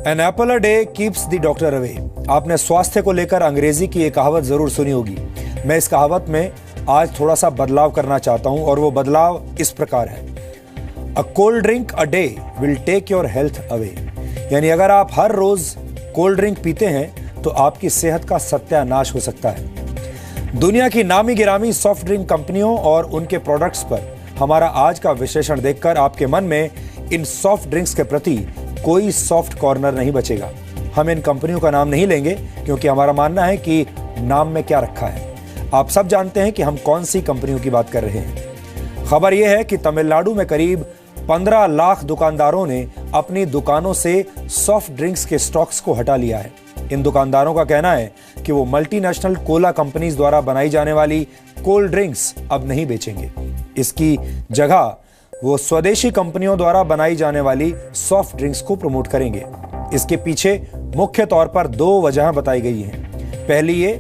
N apple a day keeps the doctor away. आपने स्वास्थ्य को लेकर अंग्रेजी की एक कहावत जरूर सुनी होगी। मैं इस कहावत में आज थोड़ा सा बदलाव करना चाहता हूं और वो बदलाव इस प्रकार है, a cold drink a day will take your health away. यानी अगर आप हर रोज कोल्ड ड्रिंक पीते हैं तो आपकी सेहत का सत्यानाश हो सकता है। दुनिया की नामी गिरामी सॉफ्ट ड्रिंक कंपनियों और उनके प्रोडक्ट्स पर हमारा आज का विश्लेषण देखकर आपके मन में इन सॉफ्ट ड्रिंक्स के प्रति कोई सॉफ्ट कॉर्नर नहीं बचेगा। हम इन कंपनियों का नाम नहीं लेंगे क्योंकि हमारा मानना है कि नाम में क्या रखा है। आप सब जानते हैं कि हम कौन सी कंपनियों की बात कर रहे हैं। खबर यह है कि तमिलनाडु में करीब 15 लाख दुकानदारों ने अपनी दुकानों से सॉफ्ट ड्रिंक्स के स्टॉक्स को हटा लिया है। इन दुकानदारों का कहना है कि वो मल्टीनेशनल कोला कंपनीज द्वारा बनाई जाने वाली कोल्ड ड्रिंक्स अब नहीं बेचेंगे। इसकी जगह वो स्वदेशी कंपनियों द्वारा बनाई जाने वाली सॉफ्ट ड्रिंक्स को प्रमोट करेंगे। इसके पीछे मुख्य तौर पर 2 वजह बताई गई हैं। पहली ये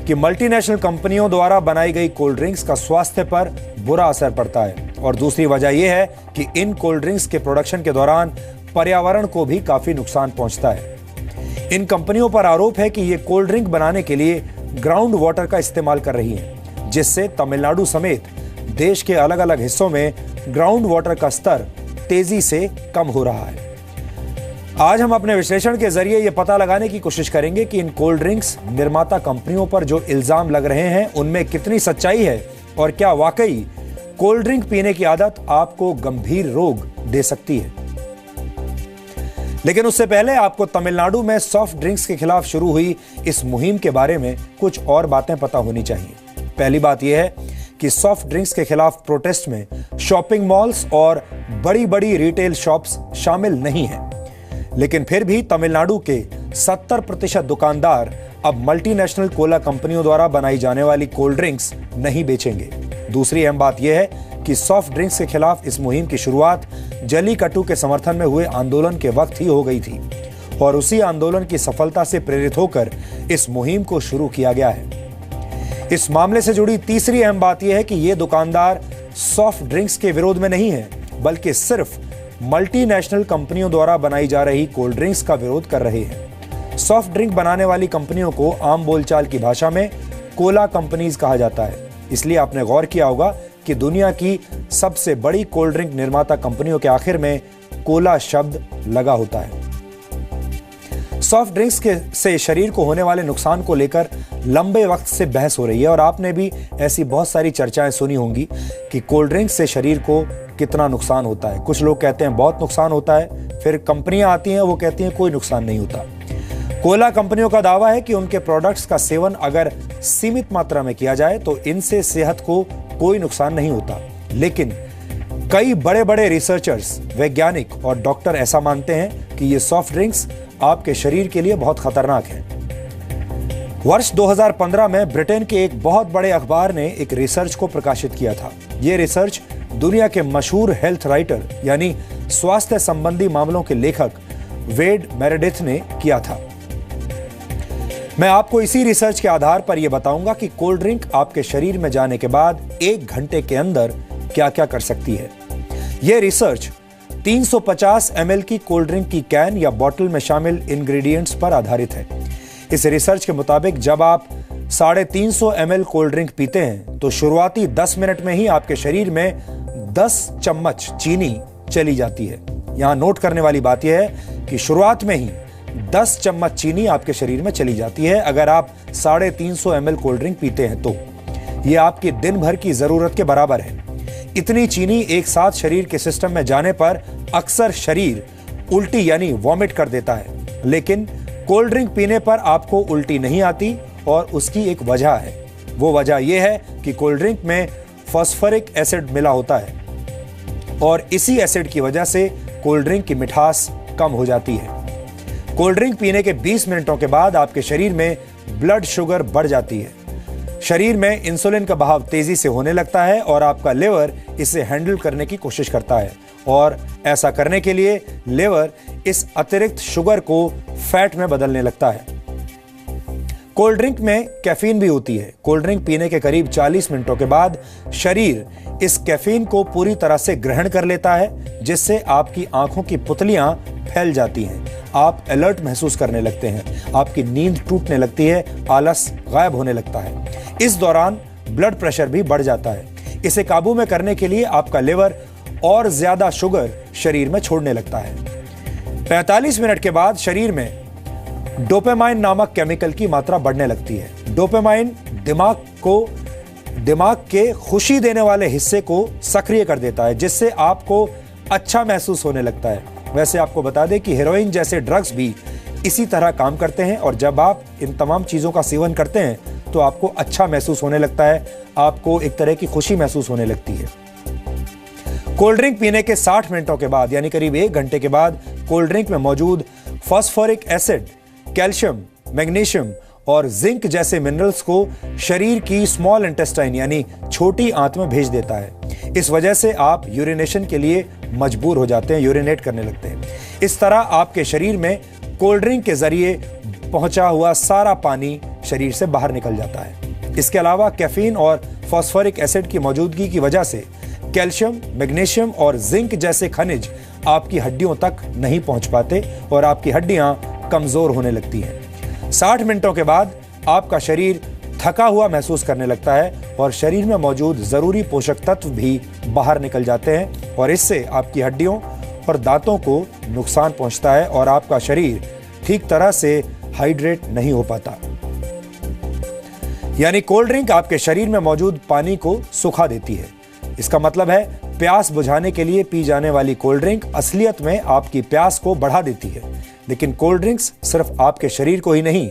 कि मल्टीनेशनल कंपनियों द्वारा बनाई गई कोल्ड ड्रिंक्स का स्वास्थ्य पर बुरा असर पड़ता है, और दूसरी वजह यह है कि इन कोल्ड ड्रिंक्स के प्रोडक्शन के दौरान पर्यावरण को भी काफी नुकसान पहुंचता है। इन कंपनियों पर आरोप है कि ये कोल्ड ड्रिंक बनाने के लिए ग्राउंड वाटर का इस्तेमाल कर रही हैं, जिससे तमिलनाडु समेत देश के अलग अलग हिस्सों में ग्राउंड वाटर का स्तर तेजी से कम हो रहा है। आज हम अपने विश्लेषण के जरिए यह पता लगाने की कोशिश करेंगे कि इन कोल्ड ड्रिंक्स निर्माता कंपनियों पर जो इल्जाम लग रहे हैं उनमें कितनी सच्चाई है और क्या वाकई कोल्ड ड्रिंक पीने की आदत आपको गंभीर रोग दे सकती है। लेकिन उससे पहले आपको तमिलनाडु में सॉफ्ट ड्रिंक्स के खिलाफ शुरू हुई इस मुहिम के बारे में कुछ और बातें पता होनी चाहिए। पहली बात यह है कि सॉफ्ट ड्रिंक्स के खिलाफ प्रोटेस्ट में शॉपिंग मॉल्स और बड़ी बड़ी रिटेल शॉप्स शामिल नहीं हैं। लेकिन फिर भी तमिलनाडु के 70% दुकानदार अब मल्टीनेशनल कोला कंपनियों द्वारा बनाई जाने वाली कोल्ड ड्रिंक्स नहीं बेचेंगे। दूसरी अहम बात यह है कि सॉफ्ट ड्रिंक्स के खिलाफ इस मुहिम की शुरुआत जलीकट्टू के समर्थन में हुए आंदोलन के वक्त ही हो गई थी, और उसी आंदोलन की सफलता से प्रेरित होकर इस मुहिम को शुरू किया गया है। इस मामले से जुड़ी तीसरी अहम बात यह है कि ये दुकानदार सॉफ्ट ड्रिंक्स के विरोध में नहीं है, बल्कि सिर्फ मल्टीनेशनल कंपनियों द्वारा बनाई जा रही कोल्ड ड्रिंक्स का विरोध कर रहे हैं। सॉफ्ट ड्रिंक बनाने वाली कंपनियों को आम बोलचाल की भाषा में कोला कंपनीज कहा जाता है। इसलिए आपने गौर किया होगा कि दुनिया की सबसे बड़ी कोल्ड ड्रिंक निर्माता कंपनियों के आखिर में कोला शब्द लगा होता है। सॉफ्ट ड्रिंक्स से शरीर को होने वाले नुकसान को लेकर लंबे वक्त से बहस हो रही है, और आपने भी ऐसी बहुत सारी चर्चाएं सुनी होंगी कि कोल्ड ड्रिंक्स से शरीर को कितना नुकसान होता है। कुछ लोग कहते हैं बहुत नुकसान होता है, फिर कंपनियां आती हैं वो कहती हैं कोई नुकसान नहीं होता। कोला कंपनियों का दावा है कि उनके प्रोडक्ट्स का सेवन अगर सीमित मात्रा में किया जाए तो इनसे सेहत को कोई नुकसान नहीं होता। लेकिन कई बड़े बड़े रिसर्चर्स, वैज्ञानिक और डॉक्टर ऐसा मानते हैं कि ये सॉफ्ट ड्रिंक्स आपके शरीर के लिए बहुत खतरनाक है। वर्ष 2015 में ब्रिटेन के एक बहुत बड़े अखबार ने एक रिसर्च को प्रकाशित किया था। यह रिसर्च दुनिया के मशहूर हेल्थ राइटर यानी स्वास्थ्य संबंधी मामलों के लेखक वेड मेरेडिथ ने किया था। मैं आपको इसी रिसर्च के आधार पर यह बताऊंगा कि कोल्ड ड्रिंक आपके शरीर में जाने के बाद 1 घंटे के अंदर क्या क्या कर सकती है। यह रिसर्च 350 ml की कोल्ड ड्रिंक की कैन या बॉटल में शामिल इंग्रेडिएंट्स पर आधारित है। इस रिसर्च के मुताबिक जब आप 350 ml कोल्ड ड्रिंक पीते हैं तो शुरुआती 10 मिनट में ही आपके शरीर में 10 चम्मच चीनी चली जाती है। यहां नोट करने वाली बात यह है कि शुरुआत में ही 10 चम्मच चीनी आपके शरीर में चली जाती है अगर आप 350 ml कोल्ड ड्रिंक पीते हैं तो। यह आपकी दिन भर की जरूरत के बराबर है। इतनी चीनी एक साथ शरीर के सिस्टम में जाने पर अक्सर शरीर उल्टी यानी वॉमिट कर देता है, लेकिन कोल्ड ड्रिंक पीने पर आपको उल्टी नहीं आती, और उसकी एक वजह है। वो वजह यह है कि कोल्ड ड्रिंक में फास्फोरिक एसिड मिला होता है, और इसी एसिड की वजह से कोल्ड ड्रिंक की मिठास कम हो जाती है। कोल्ड ड्रिंक पीने के 20 मिनटों के बाद आपके शरीर में ब्लड शुगर बढ़ जाती है। शरीर में इंसुलिन का बहाव तेजी से होने लगता है और आपका लिवर इसे हैंडल करने की कोशिश करता है, और ऐसा करने के लिए लिवर इस अतिरिक्त शुगर को फैट में बदलने लगता है। कोल्ड ड्रिंक में कैफीन भी होती है। कोल्ड ड्रिंक पीने के करीब 40 मिनटों के बाद शरीर इस कैफीन को पूरी तरह से ग्रहण कर लेता है, जिससे आपकी आंखों की पुतलियां फैल जाती हैं। आप अलर्ट महसूस करने लगते हैं, आपकी नींद टूटने लगती है, आलस गायब होने लगता है। इस दौरान ब्लड प्रेशर भी बढ़ जाता है। इसे काबू में करने के लिए आपका लिवर और ज्यादा शुगर शरीर में छोड़ने लगता है। 45 मिनट के बाद शरीर में डोपामाइन नामक केमिकल की मात्रा बढ़ने लगती है। डोपामाइन दिमाग के खुशी देने वाले हिस्से को सक्रिय कर देता है, जिससे आपको अच्छा महसूस होने लगता है। वैसे आपको बता दें कि हेरोइन जैसे ड्रग्स भी इसी तरह काम करते हैं, और जब आप इन तमाम चीजों का सेवन करते हैं तो आपको अच्छा महसूस होने लगता है, आपको एक तरह की खुशी महसूस होने लगती है। कोल्ड ड्रिंक पीने के 60 मिनटों के बाद यानी करीब 1 घंटे के बाद कोल्ड ड्रिंक में मौजूद फास्फोरिक एसिड, कैल्शियम, मैग्नीशियम और जिंक जैसे मिनरल्स को शरीर की स्मॉल इंटेस्टाइन यानी छोटी आंत में भेज देता है। इस वजह से आप यूरिनेशन के लिए मजबूर हो जाते हैं, यूरिनेट करने लगते हैं। इस तरह आपके शरीर में कोल्ड ड्रिंक के जरिए पहुंचा हुआ सारा पानी शरीर से बाहर निकल जाता है। इसके अलावा कैफीन और फास्फोरिक एसिड की मौजूदगी की वजह से कैल्शियम, मैग्नीशियम और जिंक जैसे खनिज आपकी हड्डियों तक नहीं पहुंच पाते और आपकी हड्डियां कमजोर होने लगती हैं। 60 मिनटों के बाद आपका शरीर थका हुआ महसूस करने लगता है और शरीर में मौजूद जरूरी पोषक तत्व भी बाहर निकल जाते हैं, और इससे आपकी हड्डियों और दांतों को नुकसान पहुंचता है और आपका शरीर ठीक तरह से हाइड्रेट नहीं हो पाता। यानी कोल्ड ड्रिंक आपके शरीर में मौजूद पानी को सुखा देती है। इसका मतलब है प्यास बुझाने के लिए पी जाने वाली कोल्ड ड्रिंक असलियत में आपकी प्यास को बढ़ा देती है। लेकिन कोल्ड ड्रिंक्स सिर्फ आपके शरीर को ही नहीं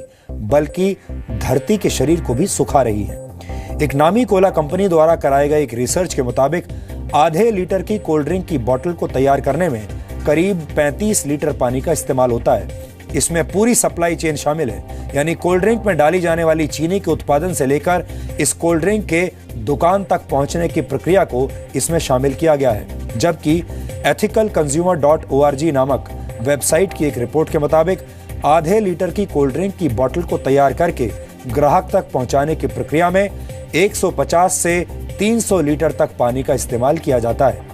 बल्कि धरती के शरीर को भी सुखा रही है। एक नामी कोला कंपनी द्वारा कराए गए एक रिसर्च के मुताबिक आधे लीटर की कोल्ड ड्रिंक की बोतल को तैयार करने में करीब 35 लीटर पानी का इस्तेमाल होता है। इसमें पूरी सप्लाई चेन शामिल है, यानी कोल्ड ड्रिंक में डाली जाने वाली चीनी के उत्पादन से लेकर इस कोल्ड ड्रिंक के दुकान तक पहुंचने की प्रक्रिया को इसमें शामिल किया गया है। जबकि ethicalconsumer.org नामक वेबसाइट की एक रिपोर्ट के मुताबिक आधे लीटर की कोल्ड ड्रिंक की बोतल को तैयार करके ग्राहक तक पहुंचाने की प्रक्रिया में 150 से 300 लीटर तक पानी का इस्तेमाल किया जाता है।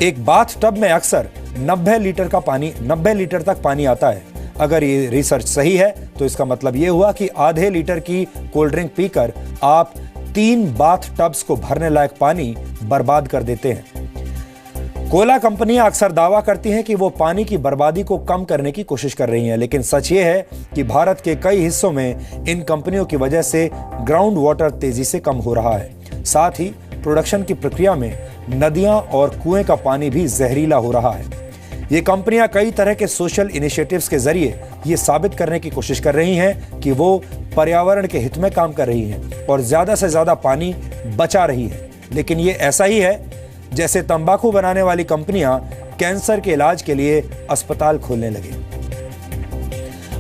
एक बाथ टब में अक्सर 90 लीटर तक पानी आता है। अगर ये रिसर्च सही है तो इसका मतलब ये हुआ कि आधे लीटर की कोल्ड ड्रिंक पीकर आप 3 बाथ टब्स को भरने लायक पानी बर्बाद कर देते हैं। कोला कंपनियां अक्सर दावा करती हैं कि वो पानी की बर्बादी को कम करने की कोशिश कर रही हैं, लेकिन सच ये है कि भारत के कई हिस्सों में इन कंपनियों की वजह से ग्राउंड वाटर तेजी से कम हो रहा है। साथ ही प्रोडक्शन की प्रक्रिया में नदियां और कुएं का पानी भी जहरीला हो रहा है। ये कंपनियां कई तरह के सोशल इनिशिएटिव्स के जरिए ये साबित करने की कोशिश कर रही हैं कि वो पर्यावरण के हित में काम कर रही हैं और ज्यादा से ज्यादा पानी बचा रही है। लेकिन ये ऐसा ही है जैसे तंबाकू बनाने वाली कंपनियां कैंसर के इलाज के लिए अस्पताल खोलने लगी।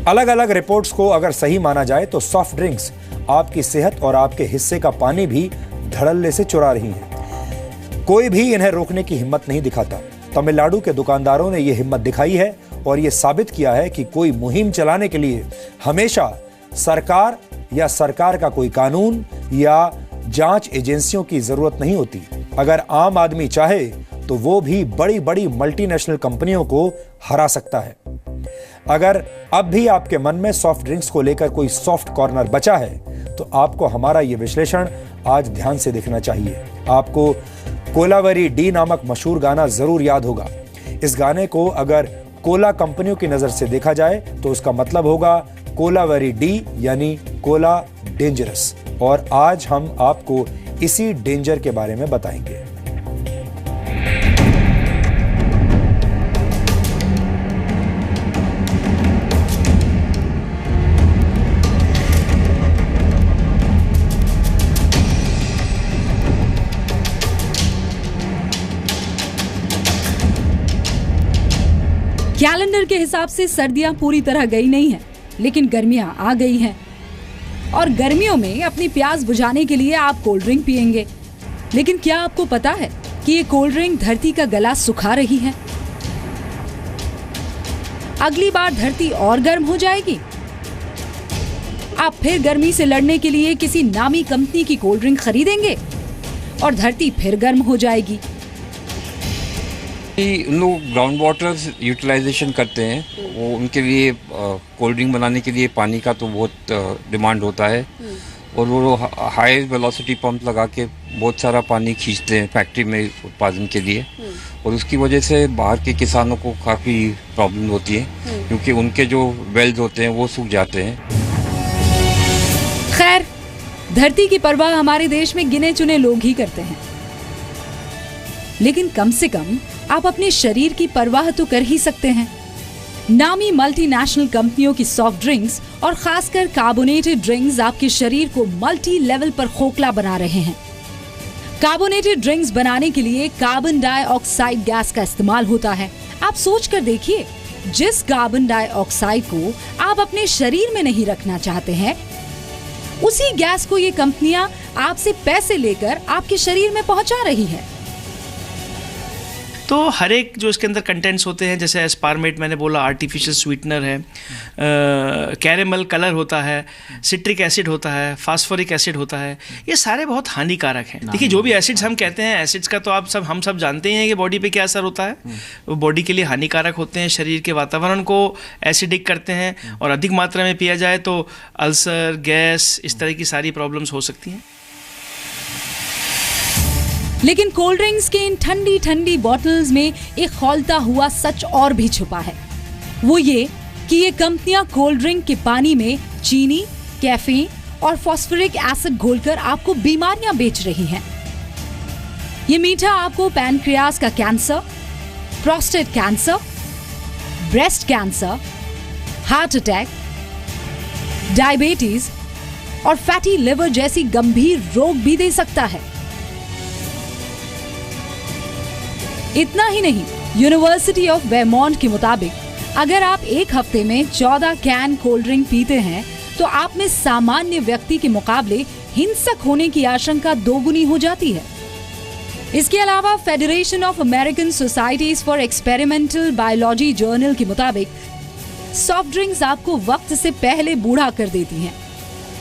अलग अलग रिपोर्ट्स को अगर सही माना जाए तो सॉफ्ट ड्रिंक्स आपकी सेहत और आपके हिस्से का पानी भी धड़ल्ले से चुरा रही हैं। कोई भी इन्हें रोकने की हिम्मत नहीं दिखाता। तमिलनाडु के दुकानदारों ने यह हिम्मत दिखाई है और यह साबित किया है कि कोई मुहिम चलाने के लिए हमेशा सरकार या सरकार का कोई कानून या जांच एजेंसियों की जरूरत नहीं होती। अगर आम आदमी चाहे तो वो भी बड़ी बड़ी मल्टीनेशनल कंपनियों को हरा सकता है। अगर अब भी आपके मन में सॉफ्ट ड्रिंक्स को लेकर कोई सॉफ्ट कॉर्नर बचा है तो आपको हमारा ये विश्लेषण आज ध्यान से देखना चाहिए। आपको कोलावेरी डी नामक मशहूर गाना जरूर याद होगा। इस गाने को अगर कोला कंपनियों की नजर से देखा जाए तो उसका मतलब होगा कोलावेरी डी यानी कोला डेंजरस। और आज हम आपको इसी डेंजर के बारे में बताएंगे। कैलेंडर के हिसाब से सर्दियां पूरी तरह गई नहीं हैं, लेकिन गर्मियां आ गई हैं। और गर्मियों में अपनी प्यास बुझाने के लिए आप कोल्ड ड्रिंक पिएंगे। लेकिन क्या आपको पता है कि ये कोल्ड ड्रिंक धरती का गला सुखा रही है? अगली बार धरती और गर्म हो जाएगी। आप फिर गर्मी से लड़ने के लिए किसी नामी कंपनी की कोल्ड ड्रिंक खरीदेंगे और धरती फिर गर्म हो जाएगी। उन लोग ग्राउंड वाटर यूटिलाइजेशन करते हैं, वो उनके लिए कोल्ड ड्रिंक बनाने के लिए पानी का तो बहुत डिमांड होता है, और वो हाई वेलोसिटी पंप लगा के बहुत सारा पानी खींचते हैं फैक्ट्री में उत्पादन के लिए, और उसकी वजह से बाहर के किसानों को काफ़ी प्रॉब्लम होती है, क्योंकि उनके जो वेल्स होते हैं वो सूख जाते हैं। खैर, धरती की परवाह हमारे देश में गिने चुने लोग ही करते हैं, लेकिन कम से कम आप अपने शरीर की परवाह तो कर ही सकते हैं। नामी मल्टीनेशनल कंपनियों की सॉफ्ट ड्रिंक्स और खासकर कार्बोनेटेड ड्रिंक्स आपके शरीर को मल्टी लेवल पर खोखला बना रहे हैं। कार्बोनेटेड ड्रिंक्स बनाने के लिए कार्बन डाइऑक्साइड गैस का इस्तेमाल होता है। आप सोच कर देखिए, जिस कार्बन डाइऑक्साइड को आप अपने शरीर में नहीं रखना चाहते हैं, उसी गैस को ये कंपनियां आपसे पैसे लेकर आपके शरीर में पहुंचा रही है। तो हर एक जो इसके अंदर कंटेंट्स होते हैं, जैसे एस्पार्मेट मैंने बोला, आर्टिफिशियल स्वीटनर है, कैरेमल कलर होता है, सिट्रिक एसिड होता है, फास्फोरिक एसिड होता है, ये सारे बहुत हानिकारक हैं। देखिए, जो भी एसिड्स हम कहते हैं, एसिड्स का तो हम सब जानते हैं कि बॉडी पे क्या असर होता है। वो बॉडी के लिए हानिकारक होते हैं, शरीर के वातावरण को एसिडिक करते हैं, और अधिक मात्रा में पिया जाए तो अल्सर, गैस, इस तरह की सारी प्रॉब्लम्स हो सकती हैं। लेकिन कोल्ड ड्रिंक्स के इन ठंडी ठंडी बॉटल्स में एक खौलता हुआ सच और भी छुपा है। वो ये कि ये कंपनियां कोल्ड ड्रिंक के पानी में चीनी, कैफीन और फास्फोरिक एसिड घोलकर आपको बीमारियां बेच रही हैं। ये मीठा आपको पैनक्रियास का cancer, prostate cancer, breast cancer, heart attack, diabetes और फैटी लिवर जैसी गंभीर रोग भी दे सकता है। इतना ही नहीं, यूनिवर्सिटी ऑफ वेरमॉन्ट के मुताबिक अगर आप एक हफ्ते में 14 कैन कोल्ड ड्रिंक पीते हैं तो आप में सामान्य व्यक्ति के मुकाबले हिंसक होने की आशंका दोगुनी हो जाती है। इसके अलावा federation of American societies for experimental biology journal के मुताबिक सॉफ्ट ड्रिंक्स आपको वक्त से पहले बूढ़ा कर देती हैं।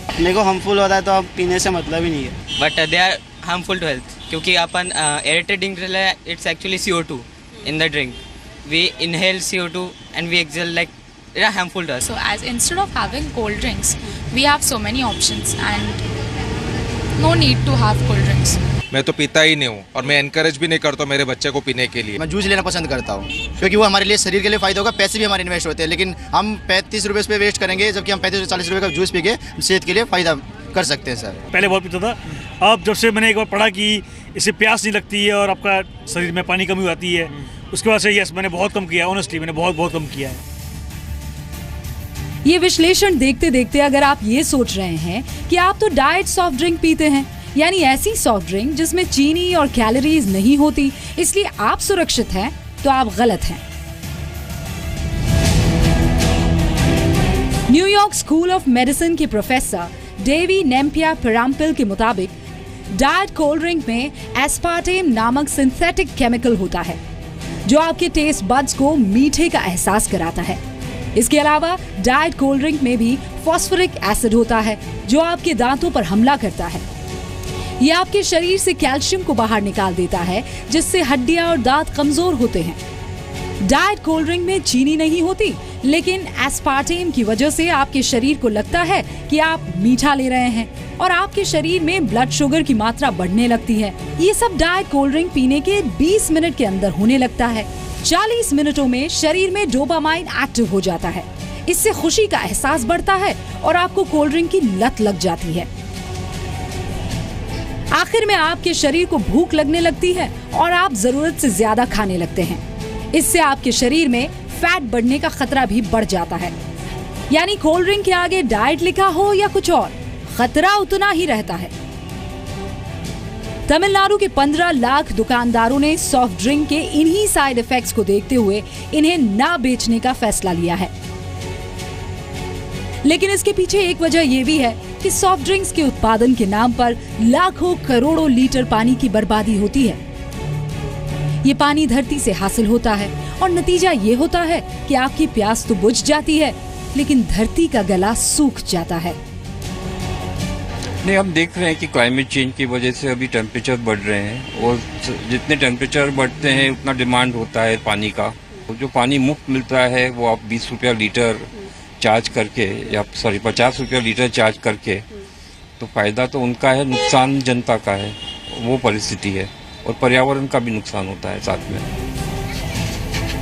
अपने को हार्मफुल होता है तो अब पीने से मतलब ही नहीं है। But they are harmful to health, क्योंकि अपन aerated drink it's actually CO2 in the drink. We inhale CO2 and we exhale, like they are harmful to us. So as instead of having cold drinks, we have so many options and no need to have cold drinks. मैं तो पीता ही नहीं हूँ, और मैं encourage भी नहीं करता मेरे बच्चे को पीने के लिए। मैं जूस लेना पसंद करता हूँ, क्योंकि वो हमारे लिए शरीर के लिए फायदा होगा, पैसे भी हमारे इन्वेस्ट होते हैं। लेकिन हम 35 रुपये पे वेस्ट करेंगे, जबकि हम 35-40 रुपये का जूस पी के सेहत के लिए फ़ायदा कर सकते हैं सर। पहले बहुत पीता था, अब जब से मैंने एक बार पढ़ा कि इससे प्यास नहीं लगती है और आपका शरीर में पानी कमी आती है, उसके बाद से यस मैंने बहुत कम किया। ऑनेस्टली मैंने बहुत कम किया है। ये विश्लेषण देखते देखते अगर आप ये सोच रहे हैं कि आप तो डाइट सॉफ्ट ड्रिंक पीते हैं, यानी ऐसी सॉफ्ट ड्रिंक जिसमें चीनी और कैलोरीज नहीं होती, इसलिए आप सुरक्षित हैं, तो आप गलत हैं। न्यूयॉर्क स्कूल ऑफ मेडिसिन के प्रोफेसर डेवी नेम्पिया पेराम्पिल के मुताबिक डाइट कोल्ड ड्रिंक में एस्पार्टेम नामक सिंथेटिक केमिकल होता है जो आपके टेस्ट बड्स को मीठे का एहसास कराता है। इसके अलावा डाइट कोल्ड ड्रिंक में भी फास्फोरिक एसिड होता है जो आपके दांतों पर हमला करता है। ये आपके शरीर से कैल्शियम को बाहर निकाल देता है, जिससे हड्डियां और दांत कमजोर होते हैं। डाइट कोल्ड ड्रिंक में चीनी नहीं होती, लेकिन एस्पार्टेम की वजह से आपके शरीर को लगता है कि आप मीठा ले रहे हैं और आपके शरीर में ब्लड शुगर की मात्रा बढ़ने लगती है। ये सब डाइट कोल्ड ड्रिंक पीने के 20 मिनट के अंदर होने लगता है। 40 मिनटों में शरीर में डोपामाइन एक्टिव हो जाता है। इससे खुशी का एहसास बढ़ता है और आपको कोल्ड ड्रिंक की लत लग जाती है। आखिर में आपके शरीर को भूख लगने लगती है और आप जरूरत से ज्यादा खाने लगते हैं। इससे आपके शरीर में फैट बढ़ने का खतरा भी बढ़ जाता है। यानी कोल्ड ड्रिंक के आगे डाइट लिखा हो या कुछ और, खतरा उतना ही रहता है। तमिलनाडु के 15 लाख दुकानदारों ने सॉफ्ट ड्रिंक के इन्हीं साइड इफेक्ट्स को देखते हुए इन्हें ना बेचने का फैसला लिया है। लेकिन इसके पीछे एक वजह यह भी है कि सॉफ्ट ड्रिंक्स के उत्पादन के नाम पर लाखों करोड़ों लीटर पानी की बर्बादी होती है। ये पानी धरती से हासिल होता है और नतीजा ये होता है कि आपकी प्यास तो बुझ जाती है, लेकिन धरती का गला सूख जाता है। नहीं, हम देख रहे हैं कि क्लाइमेट चेंज की वजह से अभी टेम्परेचर बढ़ रहे हैं और जितने टेम्परेचर बढ़ते हैं उतना डिमांड होता है पानी का। तो जो पानी मुफ्त मिलता है वो आप 20 रुपया लीटर चार्ज करके या 50 रुपया लीटर चार्ज करके, तो फ़ायदा तो उनका है, नुकसान जनता का है। वो परिस्थिति है और पर्यावरण का भी नुकसान होता है साथ में।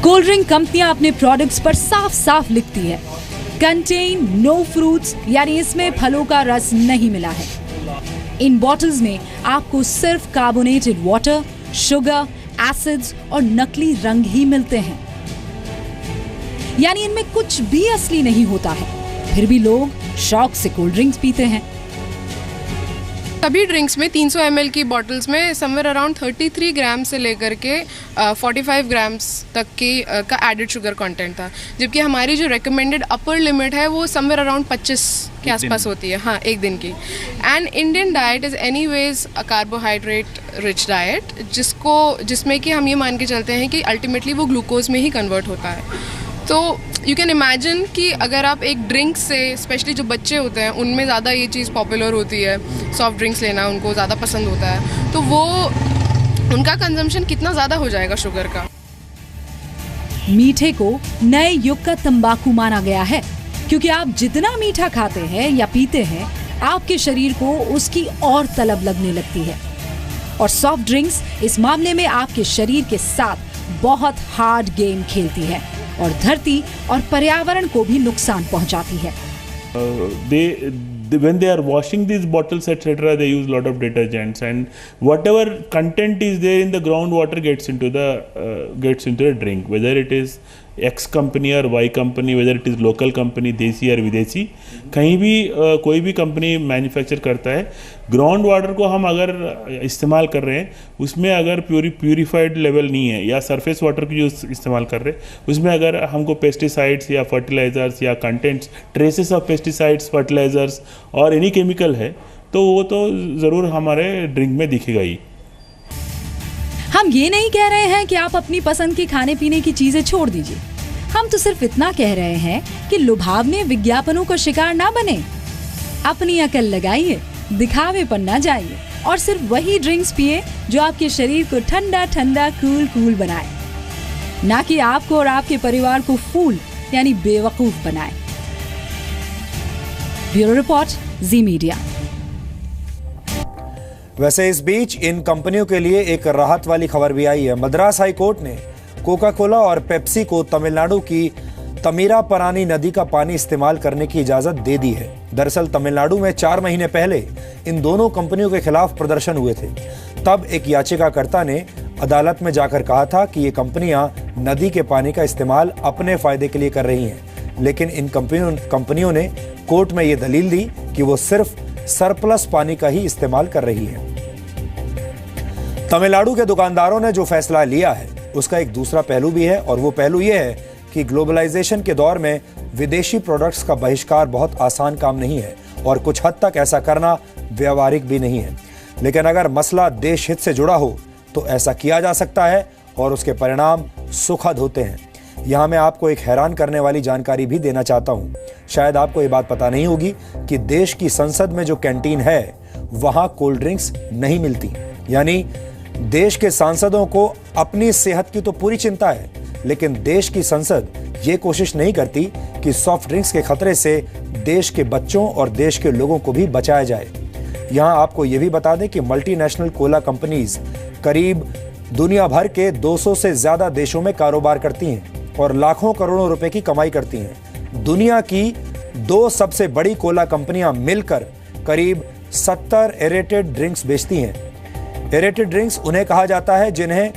कोल्ड ड्रिंक कंपनियां अपने प्रोडक्ट्स पर साफ साफ लिखती है, कंटेन नो फ्रूट्स, यानी इसमें फलों का रस नहीं मिला है। इन बॉटल्स में आपको सिर्फ कार्बोनेटेड वाटर, शुगर, एसिड्स और नकली रंग ही मिलते हैं, यानी इनमें कुछ भी असली नहीं होता है। फिर भी लोग शौक से कोल्ड ड्रिंक्स पीते हैं। सभी ड्रिंक्स में 300 ml की बॉटल्स में समवेयर अराउंड 33 ग्राम से लेकर के 45 ग्राम्स तक की का एडेड शुगर कंटेंट था, जबकि हमारी जो रिकमेंडेड अपर लिमिट है वो समवेयर अराउंड 25 के आसपास होती है, हाँ, एक दिन की। And Indian diet is anyways a carbohydrate rich diet, जिसमें कि हम ये मान के चलते हैं कि अल्टीमेटली वो ग्लूकोज में ही कन्वर्ट होता है। तो यू कैन इमेजिन कि अगर आप एक ड्रिंक से, स्पेशली जो बच्चे होते हैं उनमें ज़्यादा ये चीज़ पॉपुलर होती है, सॉफ्ट ड्रिंक्स लेना उनको ज़्यादा पसंद होता है, तो वो उनका कंजम्पशन कितना ज़्यादा हो जाएगा शुगर का। मीठे को नए युग का तंबाकू माना गया है, क्योंकि आप जितना मीठा खाते हैं या पीते हैं, आपके शरीर को उसकी और तलब लगने लगती है। और सॉफ्ट ड्रिंक्स इस मामले में आपके शरीर के साथ बहुत हार्ड गेम खेलती है और धरती और पर्यावरण को भी नुकसान पहुंचाती है। When they are washing these bottles etc., they use lot of detergents, and whatever content is there in the groundwater gets into the drink, whether it is X company or Y company, whether it is local company, देसी और विदेशी, कहीं भी कोई भी company manufacture करता है, ground water को हम अगर इस्तेमाल कर रहे हैं उसमें अगर प्यूरिफाइड लेवल नहीं है, या सरफेस वाटर की जो इस्तेमाल कर रहे हैं उसमें अगर हमको पेस्टिसाइड्स या फर्टिलाइजर्स या contents, traces of pesticides, fertilizers और एनी केमिकल है, तो वो तो ज़रूर हमारे ड्रिंक में दिखेगा ही। हम ये नहीं कह रहे हैं कि आप अपनी पसंद की खाने पीने की चीजें छोड़ दीजिए, हम तो सिर्फ इतना कह रहे हैं कि लुभावने विज्ञापनों का शिकार ना बने। अपनी अकल लगाइए, दिखावे पर ना जाइए और सिर्फ वही ड्रिंक्स पिए जो आपके शरीर को ठंडा ठंडा कूल बनाए, ना कि आपको और आपके परिवार को फूल यानी बेवकूफ बनाए। ब्यूरो रिपोर्ट, जी मीडिया। वैसे इस बीच इन कंपनियों के लिए एक राहत वाली खबर भी आई है। मद्रास हाई कोर्ट ने कोका कोला और पेप्सी को तमिलनाडु की तमीरापरानी नदी का पानी इस्तेमाल करने की इजाजत दे दी है। दरअसल तमिलनाडु में 4 महीने पहले इन दोनों कंपनियों के खिलाफ प्रदर्शन हुए थे। तब एक याचिकाकर्ता ने अदालत में जाकर कहा था कि ये कंपनियां नदी के पानी का इस्तेमाल अपने फायदे के लिए कर रही हैं, लेकिन इन कंपनियों ने कोर्ट में ये दलील दी कि वो सिर्फ सरप्लस पानी का ही इस्तेमाल कर रही है। तमिलनाडु के दुकानदारों ने जो फैसला लिया है उसका एक दूसरा पहलू भी है, और वो पहलू ये है कि ग्लोबलाइजेशन के दौर में विदेशी प्रोडक्ट्स का बहिष्कार बहुत आसान काम नहीं है और कुछ हद तक ऐसा करना व्यावहारिक भी नहीं है। लेकिन अगर मसला देश हित से जुड़ा हो तो ऐसा किया जा सकता है और उसके परिणाम सुखद होते हैं। यहाँ मैं आपको एक हैरान करने वाली जानकारी भी देना चाहता हूँ। शायद आपको ये बात पता नहीं होगी कि देश की संसद में जो कैंटीन है वहाँ कोल्ड ड्रिंक्स नहीं मिलती। यानी देश के सांसदों को अपनी सेहत की तो पूरी चिंता है, लेकिन देश की संसद ये कोशिश नहीं करती कि सॉफ्ट ड्रिंक्स के खतरे से देश के बच्चों और देश के लोगों को भी बचाया जाए। यहाँ आपको ये भी बता दें कि मल्टीनेशनल कोला कंपनीज करीब दुनिया भर के 200 से ज्यादा देशों में कारोबार करती हैं और लाखों करोड़ों रुपए की कमाई करती हैं। दुनिया की 2 सबसे बड़ी कोला कंपनियां मिलकर करीब 70 एरेटेड ड्रिंक्स बेचती हैं। एरेटेड ड्रिंक्स उन्हें कहा जाता है जिन्हें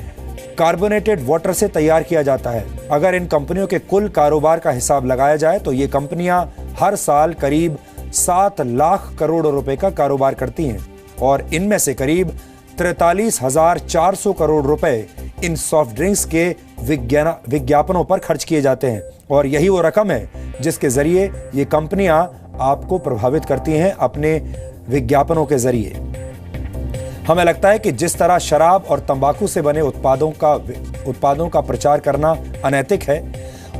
कार्बोनेटेड वाटर से तैयार किया जाता है। अगर इन कंपनियों के कुल कारोबार का हिसाब लगाया जाए तो ये कंपनियां हर साल करीब 7 लाख करोड़ रुपए का कारोबार करती हैं और इनमें से करीब 43,400 करोड़ रुपए इन सॉफ्ट ड्रिंक्स के विज्ञापनों पर खर्च किए जाते हैं। और यही वो रकम है जिसके जरिए ये कंपनियां आपको प्रभावित करती हैं अपने विज्ञापनों के जरिए। हमें लगता है कि जिस तरह शराब और तंबाकू से बने उत्पादों का प्रचार करना अनैतिक है,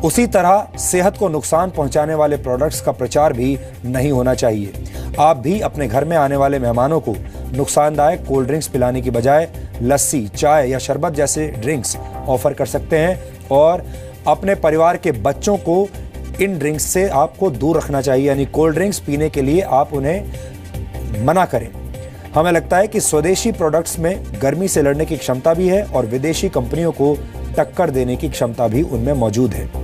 उसी तरह सेहत को नुकसान पहुंचाने वाले प्रोडक्ट्स का प्रचार भी नहीं होना चाहिए। आप भी अपने घर में आने वाले मेहमानों को नुकसानदायक कोल्ड ड्रिंक्स पिलाने की बजाय लस्सी, चाय या शरबत जैसे ड्रिंक्स ऑफर कर सकते हैं और अपने परिवार के बच्चों को इन ड्रिंक्स से आपको दूर रखना चाहिए, यानी कोल्ड ड्रिंक्स पीने के लिए आप उन्हें मना करें। हमें लगता है कि स्वदेशी प्रोडक्ट्स में गर्मी से लड़ने की क्षमता भी है और विदेशी कंपनियों को टक्कर देने की क्षमता भी उनमें मौजूद है।